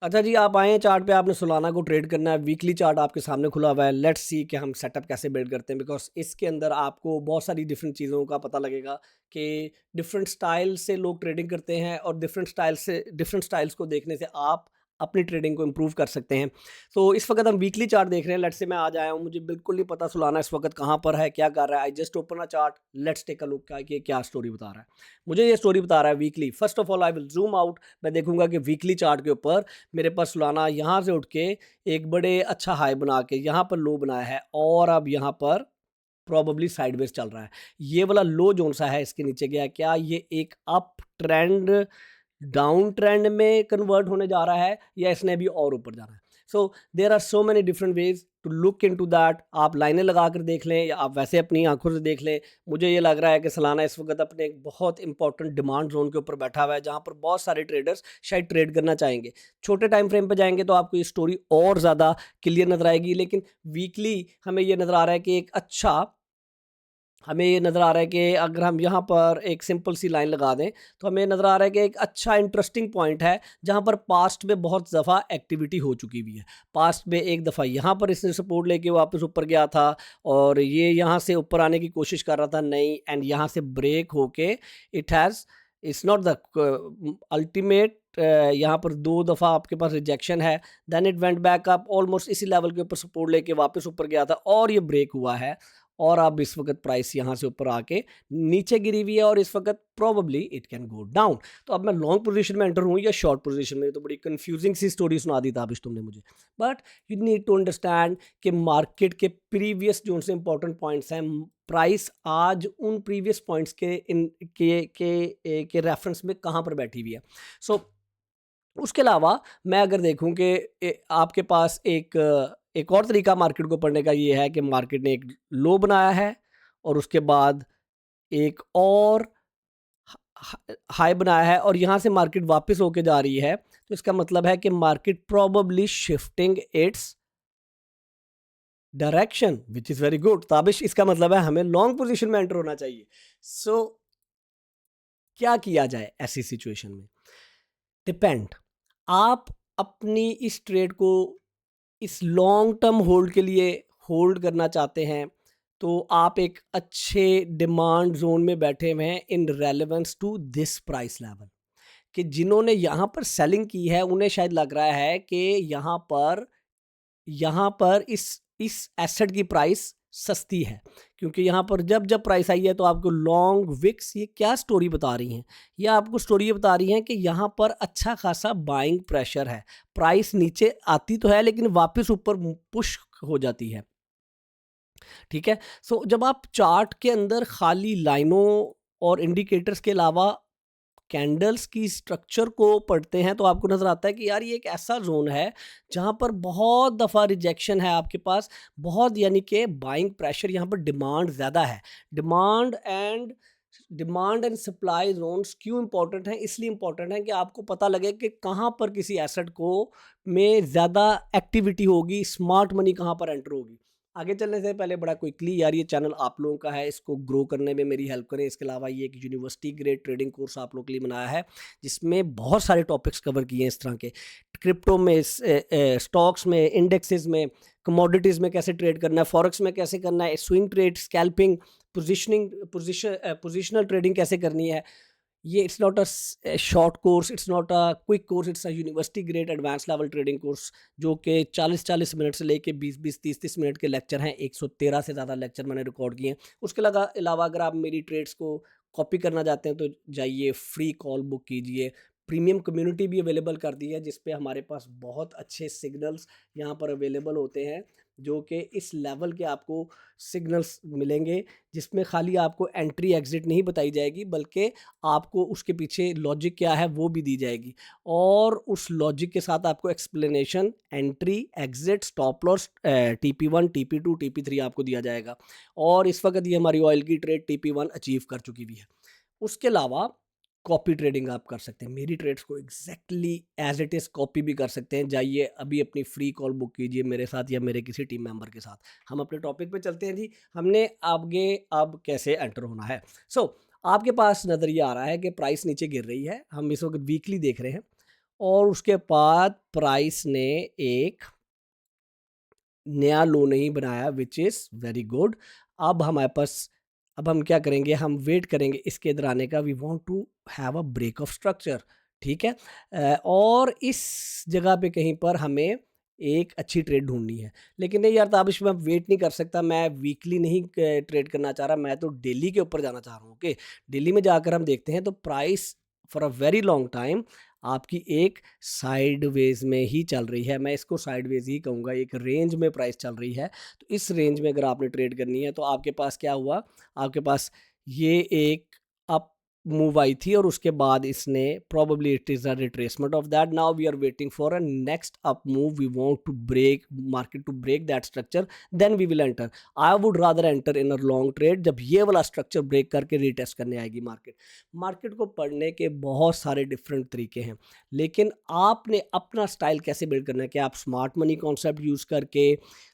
अच्छा जी, आप आए हैं चार्ट पे, आपने सोलाना को ट्रेड करना है, वीकली चार्ट आपके सामने खुला हुआ है। लेट्स सी कि हम सेटअप कैसे बिल्ड करते हैं, बिकॉज़ इसके अंदर आपको बहुत सारी डिफरेंट चीज़ों का पता लगेगा कि डिफरेंट स्टाइल से लोग ट्रेडिंग करते हैं और डिफरेंट स्टाइल्स को देखने से आप अपनी ट्रेडिंग को इम्प्रूव कर सकते हैं। तो इस वक़्त हम वीकली चार्ट देख रहे हैं। लेट्स से मैं आज आया हूँ, मुझे बिल्कुल नहीं पता सोलाना इस वक़्त कहाँ पर है, क्या कर रहा है। I just open a chart, let's take a look कि क्या स्टोरी बता रहा है। मुझे ये स्टोरी बता रहा है weekly. First of all I will zoom out, मैं देखूँगा कि वीकली चार्ट के ऊपर मेरे पास सोलाना यहाँ से उठ के एक बड़े अच्छा हाई बना के यहाँ पर लो बनाया है और अब यहाँ पर प्रोबेबली साइडवेज चल रहा है। ये वाला लो जोन सा है इसके नीचे गया, क्या ये एक अप ट्रेंड डाउन ट्रेंड में कन्वर्ट होने जा रहा है या इसने भी और ऊपर जाना है। So there are so many different ways to look into that. आप लाइनें लगा कर देख लें या आप वैसे अपनी आंखों से देख लें। मुझे ये लग रहा है कि सालाना इस वक्त अपने एक बहुत इंपॉर्टेंट डिमांड जोन के ऊपर बैठा हुआ है, जहां पर बहुत सारे ट्रेडर्स शायद ट्रेड करना चाहेंगे। छोटे टाइम फ्रेम पे जाएंगे तो आपको ये स्टोरी और ज़्यादा क्लियर नजर आएगी, लेकिन वीकली हमें ये नज़र आ रहा है कि एक अच्छा हमें ये नज़र आ रहा है कि अगर हम यहाँ पर एक सिंपल सी लाइन लगा दें, तो हमें नज़र आ रहा है कि एक अच्छा इंटरेस्टिंग पॉइंट है, जहाँ पर पास्ट में बहुत दफ़ा एक्टिविटी हो चुकी हुई है। पास्ट में एक दफ़ा यहाँ पर इसने सपोर्ट लेके वापस ऊपर गया था और ये यहाँ से ऊपर आने की कोशिश कर रहा था, नहीं, एंड यहाँ से ब्रेक होके इट्स नॉट द अल्टीमेट। यहाँ पर 2 दफ़ा आपके पास रिजेक्शन है, then it went back up almost इसी लेवल के ऊपर सपोर्ट लेके वापस ऊपर गया था और ये ब्रेक हुआ है और अब इस वक़्त प्राइस यहाँ से ऊपर आके नीचे गिरी हुई है और इस वक़्त probably it can go down. तो अब मैं लॉन्ग पोज़ीशन में एंटर हूँ या शॉर्ट पोज़ीशन में, ये तो बड़ी कन्फ्यूज़िंग सी स्टोरी सुना दी ताबिश तुमने मुझे। But you need to understand कि मार्केट के प्रीवियस जो उनसे इंपॉर्टेंट पॉइंट्स हैं, प्राइस आज उन प्रीवियस पॉइंट्स के रेफरेंस में कहाँ पर बैठी हुई है। सो उसके अलावा मैं अगर देखूं कि आपके पास एक और तरीका मार्केट को पढ़ने का ये है कि मार्केट ने एक लो बनाया है और उसके बाद एक और हाई बनाया है और यहाँ से मार्केट वापस होके जा रही है, तो इसका मतलब है कि market probably shifting its direction, which is very good. Tabish, इसका मतलब है हमें लॉन्ग पोजीशन में एंटर होना चाहिए। सो क्या किया जाए ऐसी सिचुएशन में? डिपेंड। आप अपनी इस ट्रेड को इस लॉन्ग टर्म होल्ड के लिए होल्ड करना चाहते हैं, तो आप एक अच्छे डिमांड जोन में बैठे हुए हैं in relevance to this price level, कि जिन्होंने यहाँ पर सेलिंग की है उन्हें शायद लग रहा है कि यहाँ पर इस एसेट की प्राइस सस्ती है, क्योंकि यहाँ पर जब जब प्राइस आई है तो आपको लॉन्ग विक्स ये क्या स्टोरी बता रही हैं? ये आपको स्टोरी ये बता रही हैं कि यहाँ पर अच्छा खासा बाइंग प्रेशर है। प्राइस नीचे आती तो है लेकिन वापस ऊपर पुश हो जाती है। ठीक है? सो जब आप चार्ट के अंदर खाली लाइनों और इंडिकेटर्स के अलावा कैंडल्स की स्ट्रक्चर को पढ़ते हैं, तो आपको नज़र आता है कि यार ये एक ऐसा ज़ोन है जहाँ पर बहुत दफ़ा रिजेक्शन है आपके पास, बहुत, यानी कि बाइंग प्रेशर, यहाँ पर डिमांड ज़्यादा है। Demand and demand and supply zones क्यों इंपॉर्टेंट हैं? इसलिए इंपॉर्टेंट हैं कि आपको पता लगे कि कहाँ पर किसी एसेट को में ज़्यादा एक्टिविटी होगी, स्मार्ट मनी कहाँ पर एंटर होगी। आगे चलने से पहले बड़ा क्विकली, यार ये चैनल आप लोगों का है, इसको ग्रो करने में मेरी हेल्प करें। इसके अलावा ये एक यूनिवर्सिटी ग्रेड ट्रेडिंग कोर्स आप लोगों के लिए बनाया है, जिसमें बहुत सारे टॉपिक्स कवर किए हैं इस तरह के। क्रिप्टो में, स्टॉक्स में, इंडेक्सेस में, कमोडिटीज़ में कैसे ट्रेड करना है, फॉरेक्स में कैसे करना है, swing trade, scalping, positional trading कैसे करनी है। ये it's not a short course, it's not a quick course, it's a university grade advance level trading course, जो कि 40-40 मिनट से लेके 20-20, 30-30 मिनट के लेक्चर हैं। 113 से ज़्यादा लेक्चर मैंने रिकॉर्ड किए हैं। उसके अलावा अगर आप मेरी ट्रेड्स को कॉपी करना चाहते हैं तो जाइए, फ्री कॉल बुक कीजिए। प्रीमियम कम्युनिटी भी अवेलेबल कर दी है, जिस पे हमारे पास बहुत अच्छे सिग्नल्स यहाँ पर अवेलेबल होते हैं, जो कि इस लेवल के आपको सिग्नल्स मिलेंगे, जिसमें खाली आपको एंट्री एग्जिट नहीं बताई जाएगी, बल्कि आपको उसके पीछे लॉजिक क्या है वो भी दी जाएगी, और उस लॉजिक के साथ आपको explanation, entry, exit, stop loss, TP1, TP2, TP3 आपको दिया जाएगा। और इस वक्त ये हमारी ऑयल की ट्रेड TP1 अचीव कर चुकी भी है। उसके अलावा कॉपी ट्रेडिंग आप कर सकते हैं, मेरी ट्रेड्स को exactly as it is copy भी कर सकते हैं। जाइए अभी अपनी फ्री कॉल बुक कीजिए मेरे साथ या मेरे किसी टीम मेंबर के साथ। हम अपने टॉपिक पे चलते हैं जी। हमने आगे अब कैसे एंटर होना है। आपके पास नज़रिया आ रहा है कि प्राइस नीचे गिर रही है, हम इस वक्त वीकली देख रहे हैं और उसके बाद प्राइस ने एक नया लो नहीं बनाया, विच इज़ वेरी गुड। अब हमारे पास, अब हम क्या करेंगे, हम वेट करेंगे इसके इधर आने का। We want to have a break of structure, ठीक है। और इस जगह पे कहीं पर हमें एक अच्छी ट्रेड ढूंढनी है। लेकिन नहीं यार ताबिश, मैं वेट नहीं कर सकता, मैं वीकली नहीं ट्रेड करना चाह रहा, मैं तो डेली के ऊपर जाना चाह रहा हूँ। ओके, डेली में जाकर हम देखते हैं तो price for a very long time आपकी एक साइडवेज में ही चल रही है। मैं इसको साइडवेज ही कहूँगा, एक रेंज में प्राइस चल रही है। तो इस रेंज में अगर आपने ट्रेड करनी है तो आपके पास क्या हुआ, आपके पास ये एक अप मूव आई थी और उसके बाद इसने probably it is a retracement of that. Now we are waiting for a next up move. We want to break market to break that structure, then we will enter. I would rather enter in a long trade जब ये वाला structure break करके retest करने आएगी market. Market को पढ़ने के बहुत सारे डिफरेंट तरीके हैं, लेकिन आपने अपना स्टाइल कैसे बिल्ड करना है। कि आप स्मार्ट मनी कॉन्सेप्ट यूज़ करके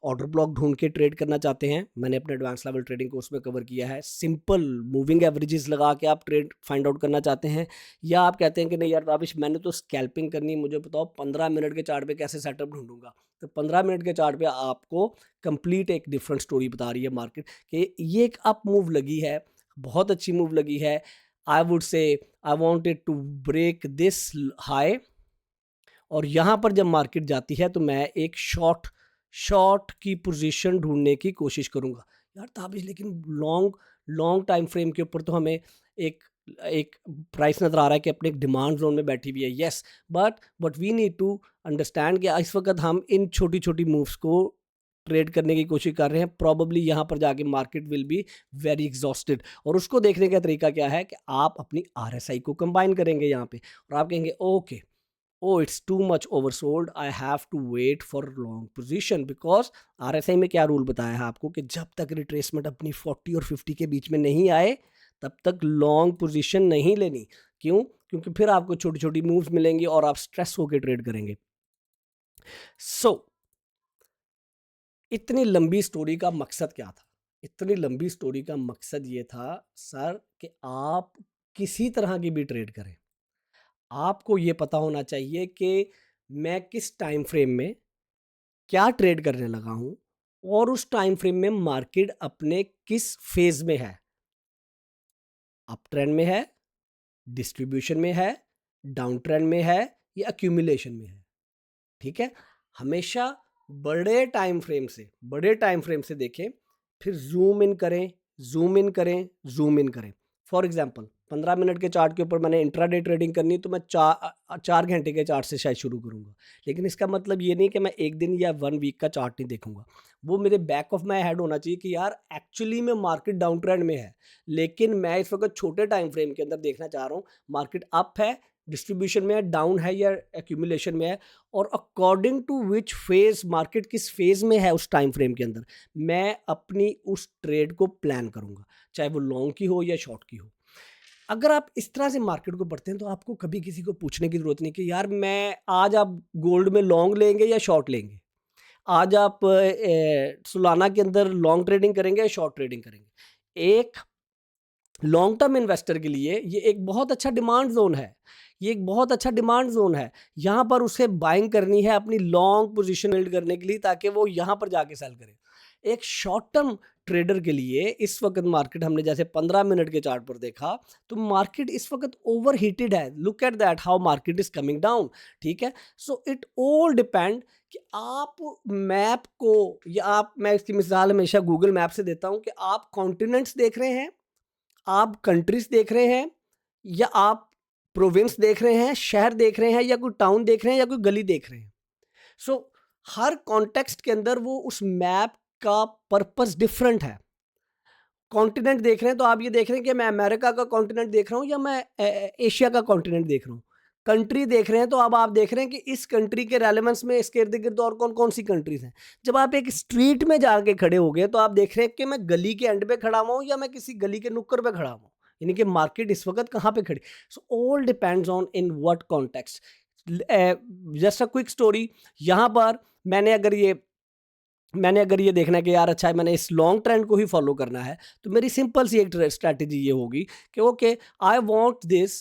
ऑर्डर ब्लॉक ढूंढ के ट्रेड करना चाहते हैं, मैंने अपने एडवांस लेवल ट्रेडिंग कोर्स में कवर किया है। सिंपल मूविंग एवरेजेस लगा के आप ट्रेड फाइंड आउट करना चाहते हैं, या आप कहते हैं कि नहीं यार राविश मैंने तो स्कैल्पिंग करनी है, मुझे बताओ 15 मिनट के चार्ट पे कैसे सेटअप ढूंढूंगा। तो 15 मिनट के चार्ट पे आपको कंप्लीट एक डिफरेंट स्टोरी बता रही है मार्केट कि ये एक अप मूव लगी है, बहुत अच्छी मूव लगी है। I would say I wanted to break this high, और यहाँ पर जब मार्केट जाती है तो मैं एक शॉर्ट की पोजीशन ढूंढने की कोशिश करूँगा। यार ताबिश लेकिन लॉन्ग लॉन्ग टाइम फ्रेम के ऊपर तो हमें एक एक प्राइस नज़र आ रहा है कि अपने एक डिमांड जोन में बैठी हुई है। Yes, but we need to understand कि इस वक्त हम इन छोटी छोटी मूव्स को ट्रेड करने की कोशिश कर रहे हैं। प्रॉबली यहाँ पर जाके market will be very exhausted, और उसको देखने का तरीका क्या है कि आप अपनी RSI को कंबाइन करेंगे यहाँ पे, और आप कहेंगे okay, oh it's too much oversold, I have to wait for long position, because RSI में क्या रूल बताया है आपको कि जब तक रिट्रेसमेंट अपनी 40 और 50 के बीच में नहीं आए तब तक लॉन्ग पोजीशन नहीं लेनी। क्यों? क्योंकि फिर आपको छोटी छोटी मूव्स मिलेंगी और आप स्ट्रेस होकर ट्रेड करेंगे। सो इतनी लंबी स्टोरी का मकसद क्या था? इतनी लंबी स्टोरी का मकसद ये था सर कि आप किसी तरह की भी ट्रेड करें, आपको ये पता होना चाहिए कि मैं किस टाइम फ्रेम में क्या ट्रेड करने लगा हूं, और उस टाइम फ्रेम में मार्केट अपने किस फेज में है। अप ट्रेंड में है, डिस्ट्रीब्यूशन में है, डाउन ट्रेंड में है, या अक्यूमुलेशन में है। ठीक है, हमेशा बड़े टाइम फ्रेम से देखें, फिर जूम इन करें, जूम इन करें, जूम इन करें। फॉर एग्जांपल 15 मिनट के चार्ट के ऊपर मैंने इंट्राडे ट्रेडिंग करनी, तो मैं 4 घंटे के चार्ट से शायद शुरू करूंगा। लेकिन इसका मतलब ये नहीं कि मैं एक दिन या 1 वीक का चार्ट नहीं देखूंगा। वो मेरे बैक ऑफ माई हेड होना चाहिए कि यार एक्चुअली में मार्केट डाउन ट्रेंड में है, लेकिन मैं इस वक्त छोटे टाइम फ्रेम के अंदर देखना चाह रहा हूँ मार्केट अप है, डिस्ट्रीब्यूशन में है, डाउन है, या एक्यूमुलेशन में है, और according to which phase market किस फेज में है उस टाइम फ्रेम के अंदर मैं अपनी उस ट्रेड को प्लान करूंगा, चाहे वो लॉन्ग की हो या शॉर्ट की हो। अगर आप इस तरह से मार्केट को पढ़ते हैं तो आपको कभी किसी को पूछने की जरूरत नहीं कि यार मैं आज आप गोल्ड में लॉन्ग लेंगे या शॉर्ट लेंगे, आज आप सुलाना के अंदर लॉन्ग ट्रेडिंग करेंगे या शॉर्ट ट्रेडिंग करेंगे। एक लॉन्ग टर्म इन्वेस्टर के लिए ये एक बहुत अच्छा डिमांड जोन है, ये एक बहुत अच्छा डिमांड जोन है। यहाँ पर उसे बाइंग करनी है अपनी लॉन्ग पोजीशन बिल्ड करने के लिए, ताकि वो यहाँ पर जाके सेल करे। एक शॉर्ट टर्म ट्रेडर के लिए इस वक्त मार्केट, हमने जैसे 15 मिनट के चार्ट पर देखा, तो मार्केट इस वक्त ओवर हीटेड है। Look at that how market is coming down. ठीक है, सो इट ऑल डिपेंड कि आप मैप को, या आप, मैं इसकी मिसाल हमेशा गूगल मैप से देता हूँ कि आप कॉन्टिनेंट्स देख रहे हैं, आप कंट्रीज देख रहे हैं, या आप प्रोविंस देख रहे हैं, शहर देख रहे हैं, या कोई टाउन देख रहे हैं, या कोई गली देख रहे हैं। सो हर कॉन्टेक्स्ट के अंदर वो उस मैप का पर्पस डिफरेंट है। कॉन्टिनेंट देख रहे हैं तो आप ये देख रहे हैं कि मैं अमेरिका का कॉन्टिनेंट देख रहा हूँ या मैं एशिया का कॉन्टिनेंट देख रहा हूँ। कंट्री देख रहे हैं तो अब आप देख रहे हैं कि इस कंट्री के रेलेवेंस में इसके इर्द गिर्द और कौन कौन सी कंट्रीज हैं। जब आप एक स्ट्रीट में जाके खड़े हो गए तो आप देख रहे हैं कि मैं गली के एंड पे खड़ा हुआ हूँ या मैं किसी गली के नुक्कड़ पे खड़ा हुआ हूँ, यानी कि मार्केट इस वक्त कहाँ पे खड़ी। So all depends on in what context. Just a quick story, यहाँ पर मैंने अगर ये देखना है कि यार अच्छा है मैंने इस लॉन्ग ट्रेंड को ही फॉलो करना है, तो मेरी सिंपल सी एक स्ट्रैटेजी ये होगी कि okay, I want this,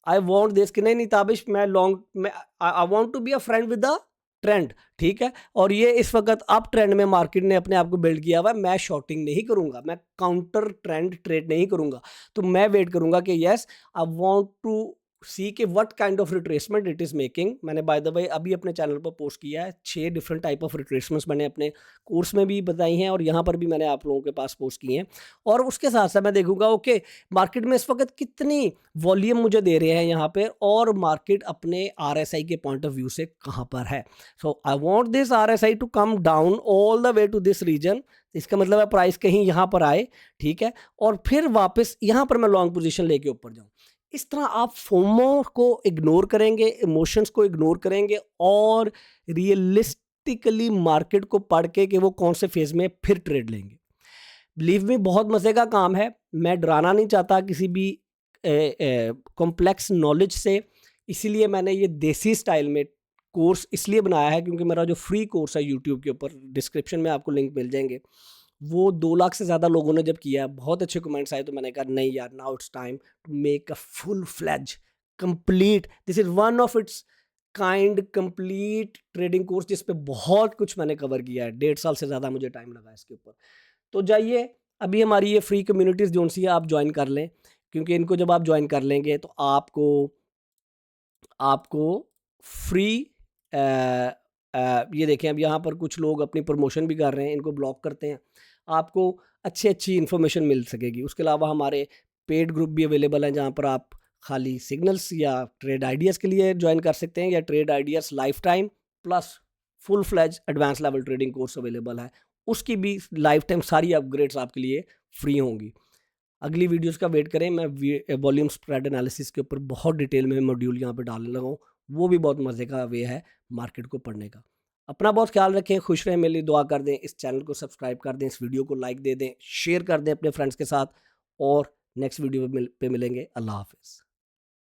I want this कि नहीं ताबिश मैं लॉन्ग में I want to be a friend with the trend, ठीक है। और ये इस वक्त अप ट्रेंड में मार्केट ने अपने आप को बिल्ड किया हुआ है, मैं शॉर्टिंग नहीं करूंगा, मैं काउंटर ट्रेंड ट्रेड नहीं करूंगा। तो मैं वेट करूंगा कि यस आई वांट टू सी के what kind of retracement it is making. मैंने बाय द वे अभी अपने चैनल पर पोस्ट किया है, 6 डिफरेंट टाइप ऑफ रिट्रेसमेंट्स मैंने अपने कोर्स में भी बताई हैं और यहाँ पर भी मैंने आप लोगों के पास पोस्ट किए हैं। और उसके साथ साथ मैं देखूंगा ओके मार्केट में इस वक्त कितनी वॉल्यूम मुझे दे रहे हैं यहाँ पे, और मार्केट अपने RSI के पॉइंट ऑफ व्यू से कहाँ पर है। So I want this RSI to come down all the way to this region. इसका मतलब है प्राइस कहीं यहाँ पर आए, ठीक है, और फिर वापस यहाँ पर मैं लॉन्ग पोजीशन लेके ऊपर जाऊँ। इस तरह आप फोमो को इग्नोर करेंगे, इमोशंस को इग्नोर करेंगे और रियलिस्टिकली मार्केट को पढ़ के कि वो कौन से फेज में फिर ट्रेड लेंगे। बिलीव मी बहुत मज़े का काम है। मैं डराना नहीं चाहता किसी भी कॉम्प्लेक्स नॉलेज से, इसीलिए मैंने ये देसी स्टाइल में कोर्स इसलिए बनाया है क्योंकि मेरा जो फ्री कोर्स है यूट्यूब के ऊपर, डिस्क्रिप्शन में आपको लिंक मिल जाएंगे, वो 2 लाख से ज़्यादा लोगों ने जब किया, बहुत अच्छे कमेंट्स आए, तो मैंने कहा नहीं यार now it's time to make a full fledge complete, this is one of its kind complete trading course जिस पे बहुत कुछ मैंने कवर किया है। 1.5 साल से ज़्यादा मुझे टाइम लगा इसके ऊपर। तो जाइए अभी हमारी ये फ्री कम्युनिटीज़ जो सी है आप ज्वाइन कर लें, क्योंकि इनको जब आप ज्वाइन कर लेंगे तो आपको आपको फ्री ये देखें अब यहाँ पर कुछ लोग अपनी प्रमोशन भी कर रहे हैं, इनको ब्लॉक करते हैं, आपको अच्छी इन्फॉर्मेशन मिल सकेगी। उसके अलावा हमारे पेड ग्रुप भी अवेलेबल हैं जहाँ पर आप खाली सिग्नल्स या ट्रेड आइडियाज़ के लिए ज्वाइन कर सकते हैं, या trade ideas life time plus full fledge advance level trading course available है, उसकी भी लाइफ टाइम सारी अपग्रेड्स आपके लिए फ्री होंगी। अगली वीडियोस का वेट करें, मैं वॉल्यूम स्प्रेड एनालिसिस के ऊपर बहुत डिटेल में मॉड्यूल यहाँ पे डालने लगा हूँ, वो भी बहुत मज़े का वे है मार्केट को पढ़ने का। अपना बहुत ख्याल रखें, खुश रहें, मेरे लिए दुआ कर दें, इस चैनल को सब्सक्राइब कर दें, इस वीडियो को लाइक दे दें, शेयर कर दें अपने फ्रेंड्स के साथ, और नेक्स्ट वीडियो पे मिलेंगे। अल्लाह हाफिज़।